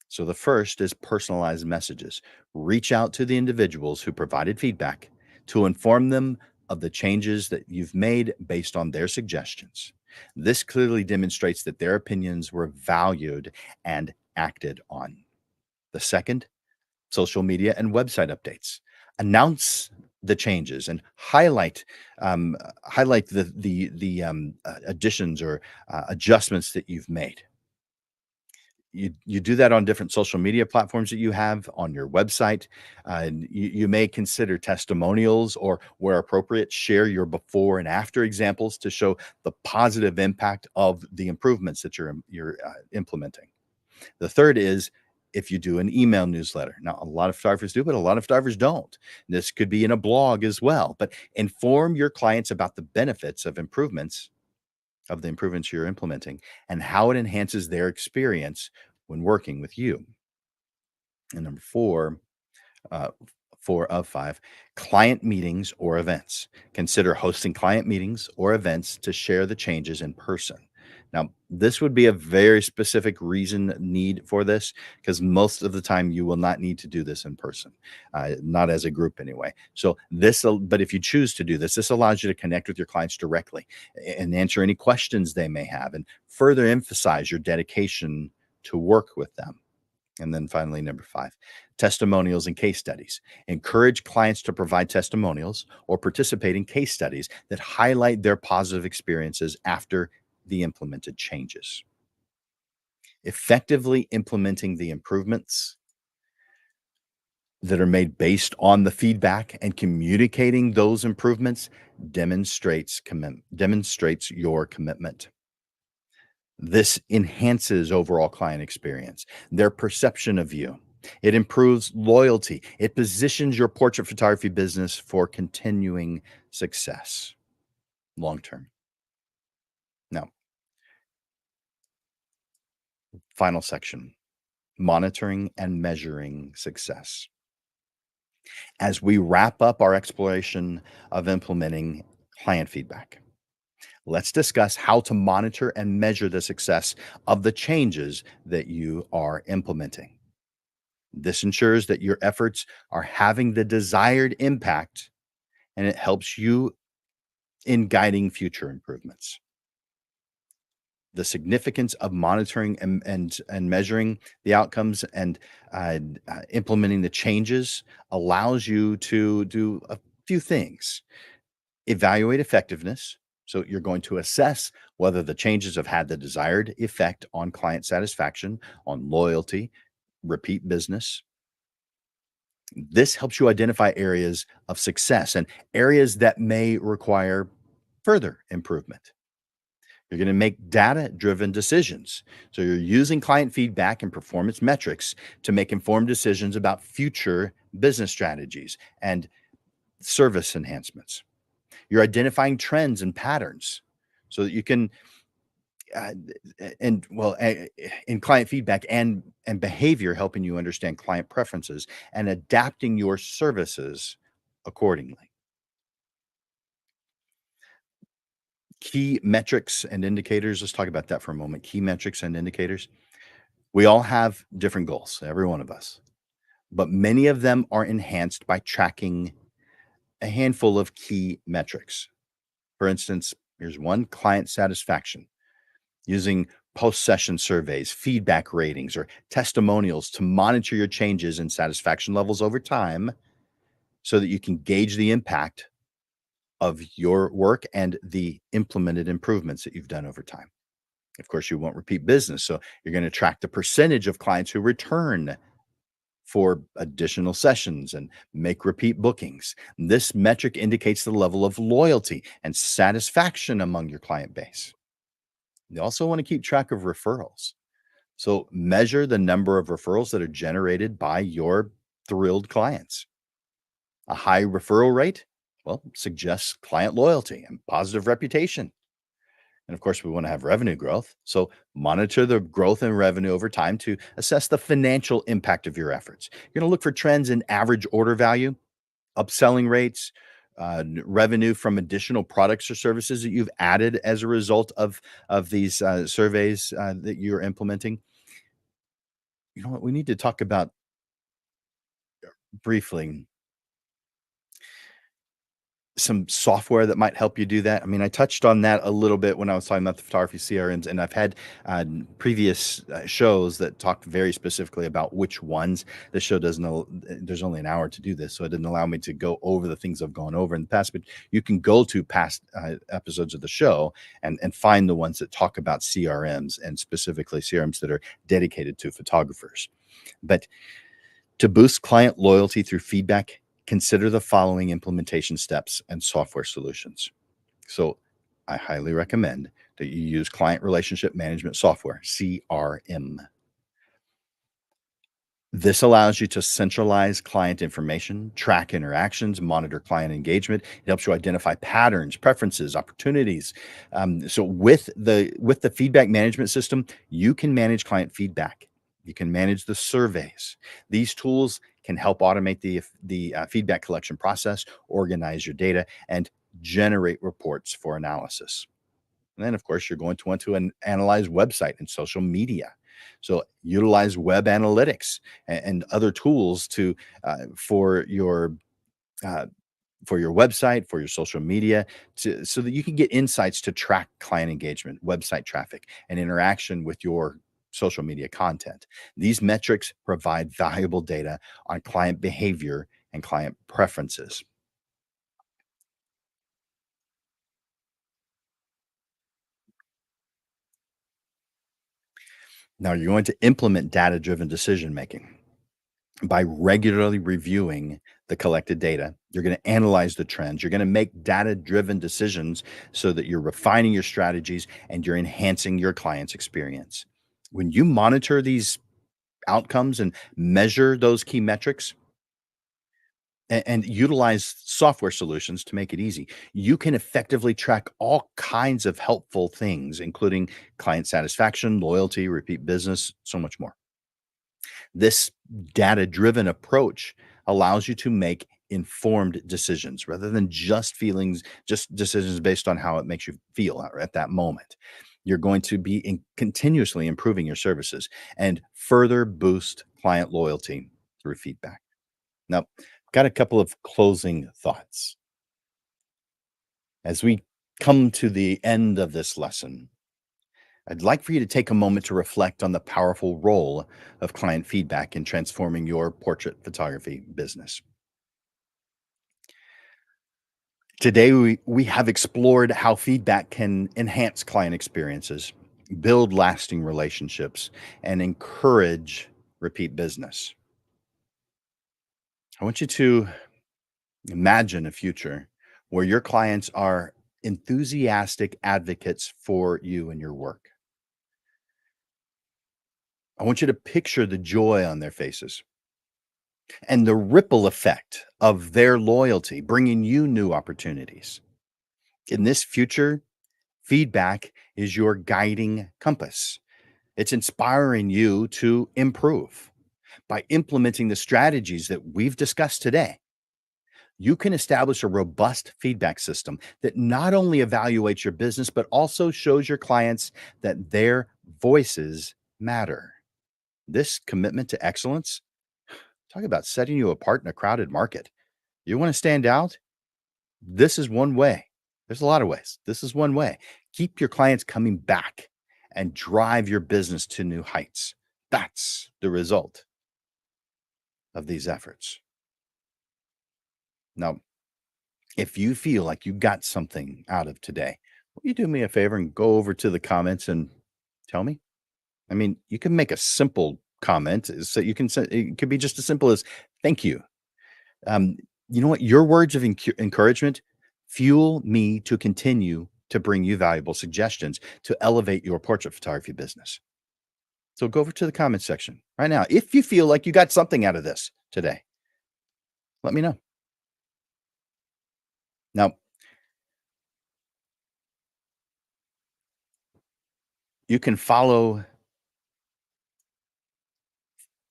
Speaker 1: So the first is personalized messages. Reach out to the individuals who provided feedback to inform them of the changes that you've made based on their suggestions. This clearly demonstrates that their opinions were valued and acted on. The second, social media and website updates. Announce the changes and highlight the additions or adjustments that you've made. You do that on different social media platforms that you have on your website. You may consider testimonials, or where appropriate, share your before and after examples to show the positive impact of the improvements that you're implementing. The third is, if you do an email newsletter. Now, a lot of photographers do, but a lot of photographers don't. This could be in a blog as well, but inform your clients about the benefits of the improvements you're implementing and how it enhances their experience when working with you. And number 4, uh, 4 of 5, client meetings or events. Consider hosting client meetings or events to share the changes in person. Now, this would be a very specific need for this, because most of the time you will not need to do this in person, not as a group anyway. So but if you choose to do this, this allows you to connect with your clients directly and answer any questions they may have, and further emphasize your dedication to work with them. And then finally, number 5, testimonials and case studies. Encourage clients to provide testimonials or participate in case studies that highlight their positive experiences after the implemented changes. Effectively implementing the improvements that are made based on the feedback and communicating those improvements demonstrates your commitment. This enhances overall client experience, their perception of you, It improves loyalty. It positions your portrait photography business for continuing success long term. Now, final section, monitoring and measuring success. As we wrap up our exploration of implementing client feedback, let's discuss how to monitor and measure the success of the changes that you are implementing. This ensures that your efforts are having the desired impact, and it helps you in guiding future improvements. The significance of monitoring and measuring the outcomes and implementing the changes allows you to do a few things. Evaluate effectiveness. So you're going to assess whether the changes have had the desired effect on client satisfaction, on loyalty, repeat business. This helps you identify areas of success and areas that may require further improvement. You're going to make data driven decisions. So you're using client feedback and performance metrics to make informed decisions about future business strategies and service enhancements. You're identifying trends and patterns so that you can uh, and well in client feedback and behavior, helping you understand client preferences and adapting your services accordingly. Key metrics and indicators, let's talk about that for a moment. Key metrics and indicators, we all have different goals, every one of us, but many of them are enhanced by tracking a handful of key metrics. For instance, here's one: client satisfaction, using post session surveys, feedback ratings, or testimonials to monitor your changes in satisfaction levels over time so that you can gauge the impact of your work and the implemented improvements that you've done over time. Of course, you want repeat business. So you're going to track the percentage of clients who return for additional sessions and make repeat bookings. This metric indicates the level of loyalty and satisfaction among your client base. You also want to keep track of referrals. So measure the number of referrals that are generated by your thrilled clients. A high referral rate, well, suggests client loyalty and positive reputation. And of course, we want to have revenue growth. So monitor the growth in revenue over time to assess the financial impact of your efforts. You're going to look for trends in average order value, upselling rates, revenue from additional products or services that you've added as a result of these surveys that you're implementing. You know what? We need to talk about briefly some software that might help you do that. I mean, I touched on that a little bit when I was talking about the photography CRMs, and I've had previous shows that talked very specifically about which ones. The show doesn't know, there's only an hour to do this, so it didn't allow me to go over the things I've gone over in the past, but you can go to past episodes of the show and find the ones that talk about CRMs, and specifically CRMs that are dedicated to photographers. But to boost client loyalty through feedback, consider the following implementation steps and software solutions. So, I highly recommend that you use client relationship management software, CRM. This allows you to centralize client information, track interactions, monitor client engagement. It helps you identify patterns, preferences, opportunities. So with the feedback management system, you can manage client feedback. You can manage the surveys. These tools can help automate the feedback collection process, organize your data, and generate reports for analysis. And then, of course, you're going to want to analyze website and social media. So utilize web analytics and other tools to uh, for your website, for your social media, so that you can get insights to track client engagement, website traffic, and interaction with your social media content. These metrics provide valuable data on client behavior and client preferences. Now, you're going to implement data driven decision making by regularly reviewing the collected data. You're going to analyze the trends. You're going to make data driven decisions so that you're refining your strategies and you're enhancing your client's experience. When you monitor these outcomes and measure those key metrics and utilize software solutions to make it easy. You can effectively track all kinds of helpful things, including client satisfaction, loyalty, repeat business, so much more. This data driven approach allows you to make informed decisions rather than just decisions based on how it makes you feel at that moment. You're going to be continuously improving your services and further boost client loyalty through feedback. Now, got a couple of closing thoughts. As we come to the end of this lesson, I'd like for you to take a moment to reflect on the powerful role of client feedback in transforming your portrait photography business. Today, we have explored how feedback can enhance client experiences, build lasting relationships, and encourage repeat business. I want you to imagine a future where your clients are enthusiastic advocates for you and your work. I want you to picture the joy on their faces and the ripple effect of their loyalty, bringing you new opportunities. In this future, feedback is your guiding compass. It's inspiring you to improve. By implementing the strategies that we've discussed today, you can establish a robust feedback system that not only evaluates your business, but also shows your clients that their voices matter. This commitment to excellence, talk about setting you apart in a crowded market. You want to stand out? This is one way. There's a lot of ways. This is one way. Keep your clients coming back and drive your business to new heights. That's the result of these efforts. Now, if you feel like you got something out of today, will you do me a favor and go over to the comments and tell me? I mean, you can make a simple comment. So you can say it could be just as simple as thank you. Um, you know what? Your words of encouragement fuel me to continue to bring you valuable suggestions to elevate your portrait photography business. So go over to the comment section right now. If you feel like you got something out of this today, let me know. Now, you can follow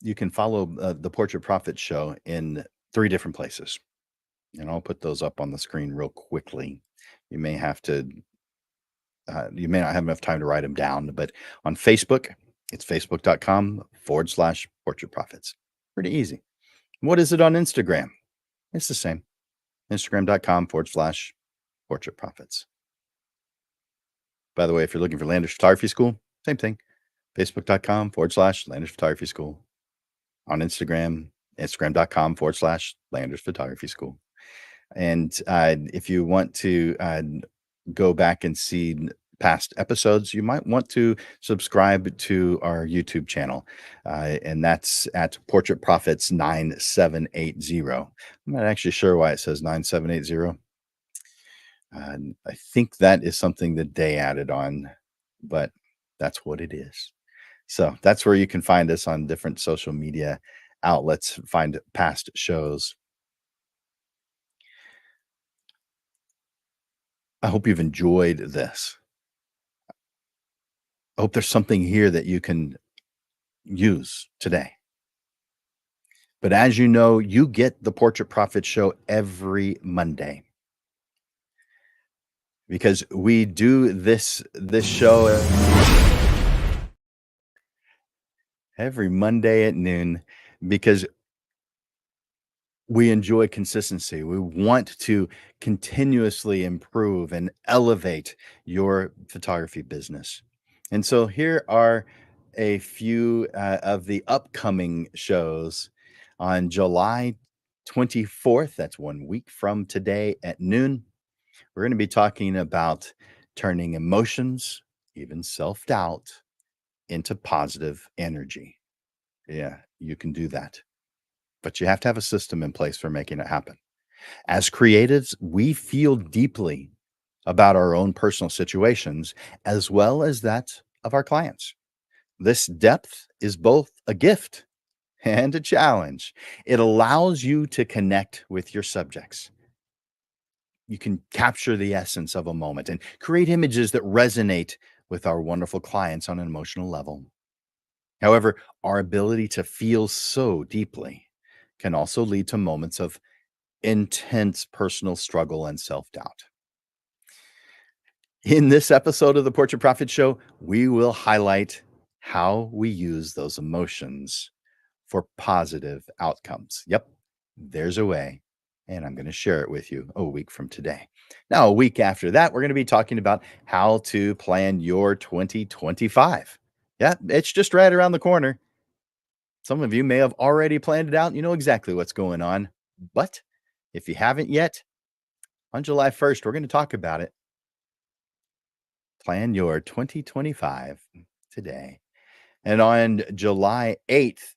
Speaker 1: the Portrait Profit Show in 3 different places, and I'll put those up on the screen real quickly. You may have to you may not have enough time to write them down, but on Facebook, it's facebook.com/Portrait Profits. Pretty easy. What is it on Instagram? It's the same. Instagram.com/Portrait Profits. By the way, if you're looking for Landers Photography School, same thing. Facebook.com/Landers Photography School. On Instagram, Instagram.com/Landers Photography School. And if you want to go back and see past episodes, you might want to subscribe to our YouTube channel. And that's at Portrait Profits 9780. I'm not actually sure why it says 9780. I think that is something that they added on, but that's what it is. So that's where you can find us on different social media outlets, find past shows. I hope you've enjoyed this. I hope there's something here that you can use today. But as you know, you get the Portrait Profit Show every Monday because we do this show every Monday at noon because we enjoy consistency. We want to continuously improve and elevate your photography business. And so here are a few of the upcoming shows on July 24th. That's 1 week from today at noon. We're going to be talking about turning emotions, even self-doubt, into positive energy. Yeah, you can do that. But you have to have a system in place for making it happen. As creatives, we feel deeply about our own personal situations as well as that of our clients. This depth is both a gift and a challenge. It allows you to connect with your subjects. You can capture the essence of a moment and create images that resonate with our wonderful clients on an emotional level. However, our ability to feel so deeply can also lead to moments of intense personal struggle and self doubt. In this episode of the Portrait Profit Show, we will highlight how we use those emotions for positive outcomes. Yep, there's a way, and I'm going to share it with you a week from today. Now, a week after that, we're going to be talking about how to plan your 2025. Yeah, it's just right around the corner. Some of you may have already planned it out. You know exactly what's going on. But if you haven't yet, on July 1st, we're going to talk about it. Plan your 2025 today. And on July 8th,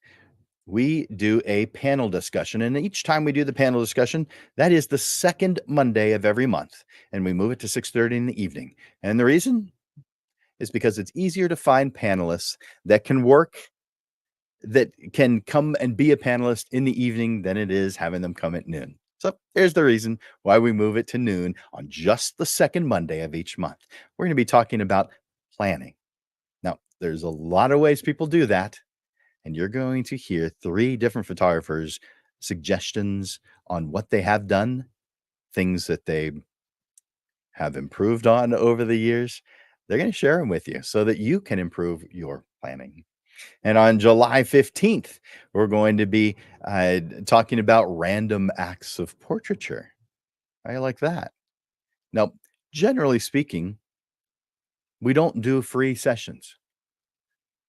Speaker 1: we do a panel discussion. And each time we do the panel discussion, that is the second Monday of every month. And we move it to 6:30 in the evening. And the reason is because it's easier to find panelists that can work, that can come and be a panelist in the evening than it is having them come at noon. So here's the reason why we move it to noon on just the second Monday of each month. We're going to be talking about planning. Now, there's a lot of ways people do that, and you're going to hear three different photographers' suggestions on what they have done, things that they have improved on over the years. They're going to share them with you so that you can improve your planning. And on July 15th, we're going to be talking about random acts of portraiture. I like that. Now, generally speaking, we don't do free sessions.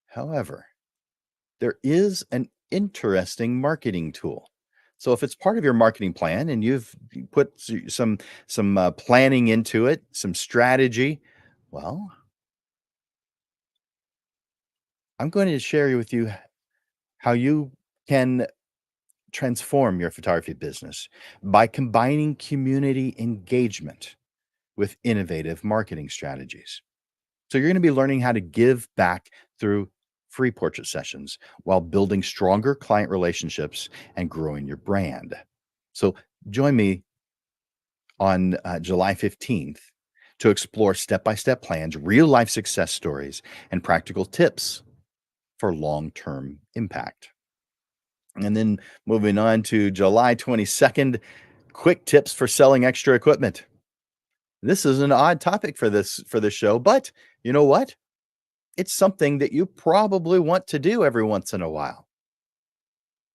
Speaker 1: However, there is an interesting marketing tool. So if it's part of your marketing plan and you've put some planning into it, some strategy, well, I'm going to share with you how you can transform your photography business by combining community engagement with innovative marketing strategies. So, you're going to be learning how to give back through free portrait sessions while building stronger client relationships and growing your brand. So, join me on July 15th to explore step by step plans, real life success stories, and practical tips for long term impact. And then moving on to July 22nd, quick tips for selling extra equipment. This is an odd topic for this show, but you know what? It's something that you probably want to do every once in a while.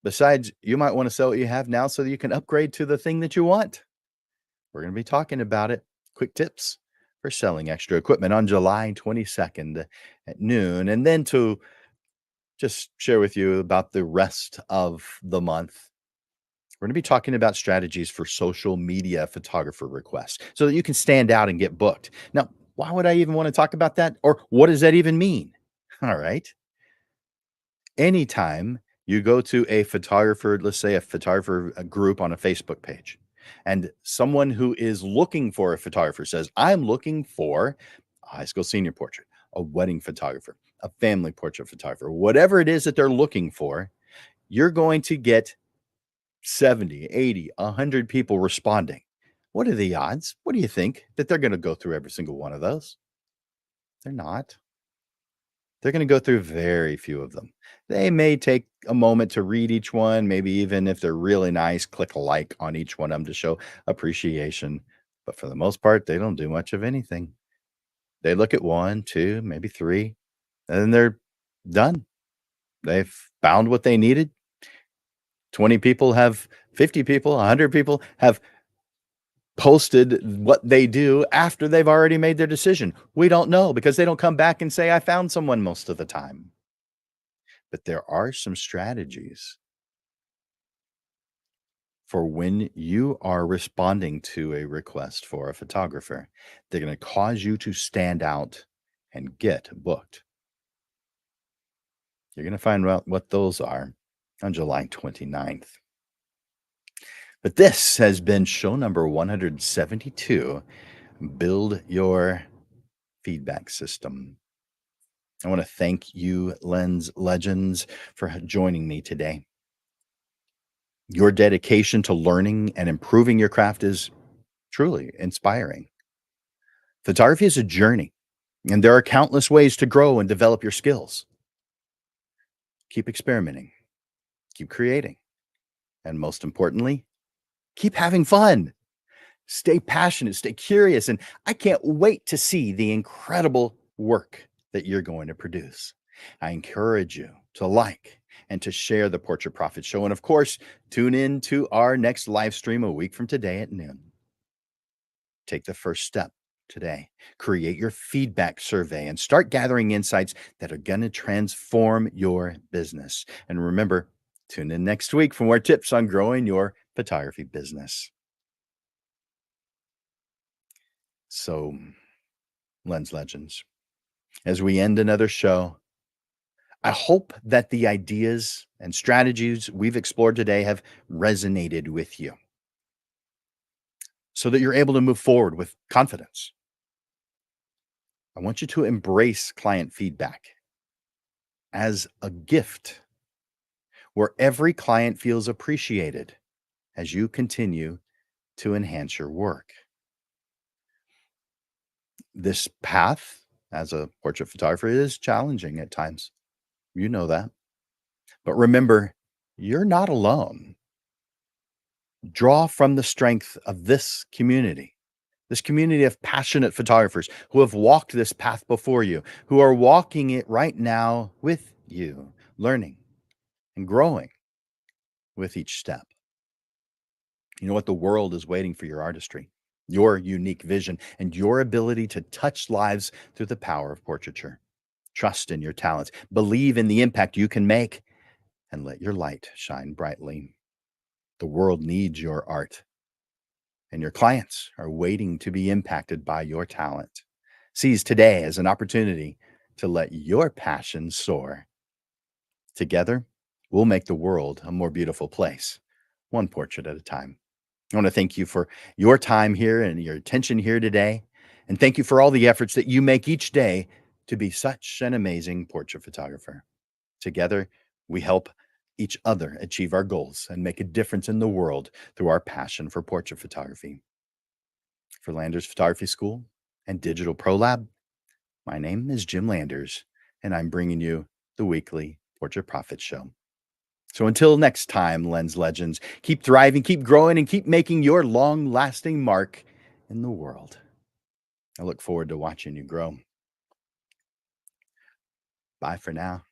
Speaker 1: Besides, you might want to sell what you have now so that you can upgrade to the thing that you want. We're going to be talking about it. Quick tips for selling extra equipment on July 22nd at noon. And then to just share with you about the rest of the month, we're going to be talking about strategies for social media photographer requests so that you can stand out and get booked. Now, why would I even want to talk about that? Or what does that even mean? All right. Anytime you go to a photographer, let's say a photographer group on a Facebook page, and someone who is looking for a photographer says, I'm looking for a high school senior portrait, a wedding photographer, a family portrait photographer, whatever it is that they're looking for, you're going to get 70, 80, 100 people responding. What are the odds? What do you think that they're going to go through every single one of those? They're not. They're going to go through very few of them. They may take a moment to read each one, maybe even if they're really nice, click a like on each one of them to show appreciation. But for the most part, they don't do much of anything. They look at one, two, maybe three, and then they're done. They've found what they needed. 20 people have 50 people, 100 people have posted what they do after they've already made their decision. We don't know because they don't come back and say, I found someone most of the time. But there are some strategies for when you are responding to a request for a photographer. They're going to cause you to stand out and get booked. You're going to find out what those are on July 29th. But this has been show number 172. Build your feedback system. I want to thank you, Lens Legends, for joining me today. Your dedication to learning and improving your craft is truly inspiring. Photography is a journey, and there are countless ways to grow and develop your skills. Keep experimenting, keep creating, and most importantly, keep having fun. Stay passionate, stay curious, and I can't wait to see the incredible work that you're going to produce. I encourage you to like and to share the Portrait Profit Show. And of course, tune in to our next live stream a week from today at noon. Take the first step today. Create your feedback survey and start gathering insights that are going to transform your business. And remember, tune in next week for more tips on growing your photography business. So, Lens Legends, as we end another show, I hope that the ideas and strategies we've explored today have resonated with you so that you're able to move forward with confidence. I want you to embrace client feedback as a gift where every client feels appreciated as you continue to enhance your work. This path as a portrait photographer is challenging at times. You know that. But remember, you're not alone. Draw from the strength of this community of passionate photographers who have walked this path before you, who are walking it right now with you, learning and growing with each step. You know what? The world is waiting for your artistry, your unique vision, and your ability to touch lives through the power of portraiture. Trust in your talents, believe in the impact you can make, and let your light shine brightly. The world needs your art, and your clients are waiting to be impacted by your talent. Seize today as an opportunity to let your passion soar. Together, we'll make the world a more beautiful place, one portrait at a time. I want to thank you for your time here and your attention here today. And thank you for all the efforts that you make each day to be such an amazing portrait photographer. Together, we help each other achieve our goals and make a difference in the world through our passion for portrait photography. For Landers Photography School and Digital Pro Lab, my name is Jim Landers, and I'm bringing you the weekly Portrait Profit Show. So until next time, Lens Legends, keep thriving, keep growing, and keep making your long-lasting mark in the world. I look forward to watching you grow. Bye for now.